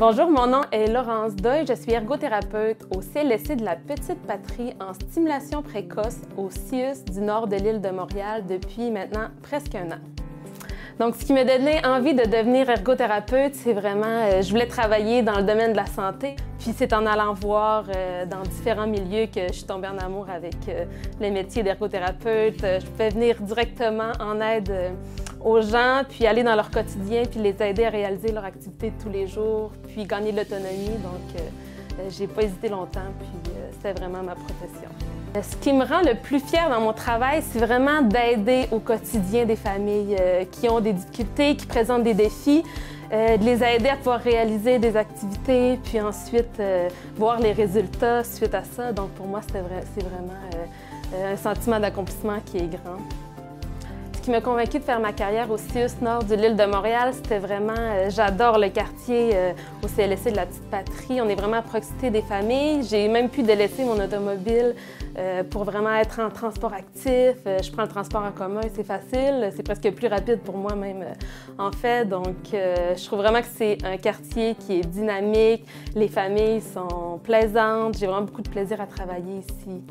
Bonjour, mon nom est Laurence Doyle, je suis ergothérapeute au CLSC de la Petite Patrie en stimulation précoce au CIUS du nord de l'île de Montréal depuis maintenant presque un an. Donc, ce qui m'a donné envie de devenir ergothérapeute, c'est vraiment, je voulais travailler dans le domaine de la santé. Puis c'est en allant voir dans différents milieux que je suis tombée en amour avec le métier d'ergothérapeute. Je pouvais venir directement en aide aux gens, puis aller dans leur quotidien, puis les aider à réaliser leur activité de tous les jours, puis gagner de l'autonomie. Donc, j'ai pas hésité longtemps, puis c'était vraiment ma profession. Ce qui me rend le plus fière dans mon travail, c'est vraiment d'aider au quotidien des familles qui ont des difficultés, qui présentent des défis, de les aider à pouvoir réaliser des activités, puis ensuite voir les résultats suite à ça. Donc pour moi, c'est vraiment un sentiment d'accomplissement qui est grand. Ce qui m'a convaincue de faire ma carrière au CIUS nord de l'île de Montréal, c'était vraiment, j'adore le quartier au CLSC de la Petite Patrie. On est vraiment à proximité des familles. J'ai même pu délaisser mon automobile pour vraiment être en transport actif. Je prends le transport en commun, c'est facile, c'est presque plus rapide pour moi même en fait. Donc je trouve vraiment que c'est un quartier qui est dynamique, les familles sont plaisantes, j'ai vraiment beaucoup de plaisir à travailler ici.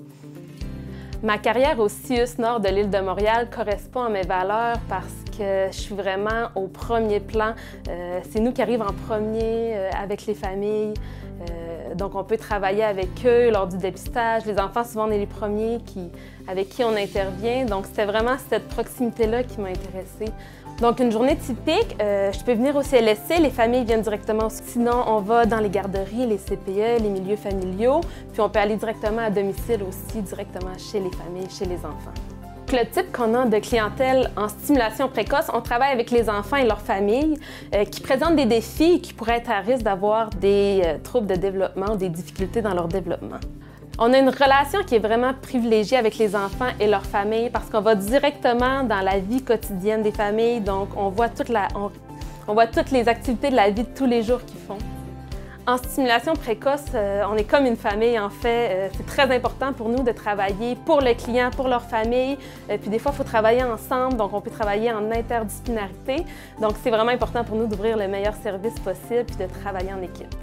Ma carrière au CIUS nord de l'île de Montréal correspond à mes valeurs parce que je suis vraiment au premier plan. C'est nous qui arrivons en premier avec les familles. Donc on peut travailler avec eux lors du dépistage. Les enfants, souvent, on est les premiers avec qui on intervient. Donc c'était vraiment cette proximité-là qui m'a intéressée. Donc une journée typique, je peux venir au CLSC, les familles viennent directement. Sinon, on va dans les garderies, les CPE, les milieux familiaux, puis on peut aller directement à domicile aussi, directement chez les familles, chez les enfants. Le type qu'on a de clientèle en stimulation précoce, on travaille avec les enfants et leurs familles qui présentent des défis et qui pourraient être à risque d'avoir des troubles de développement ou des difficultés dans leur développement. On a une relation qui est vraiment privilégiée avec les enfants et leurs familles parce qu'on va directement dans la vie quotidienne des familles, donc on voit toutes les activités de la vie de tous les jours qu'ils font. En stimulation précoce, on est comme une famille en fait. C'est très important pour nous de travailler pour le client, pour leur famille. Puis des fois, il faut travailler ensemble, donc on peut travailler en interdisciplinarité. Donc c'est vraiment important pour nous d'ouvrir le meilleur service possible puis de travailler en équipe.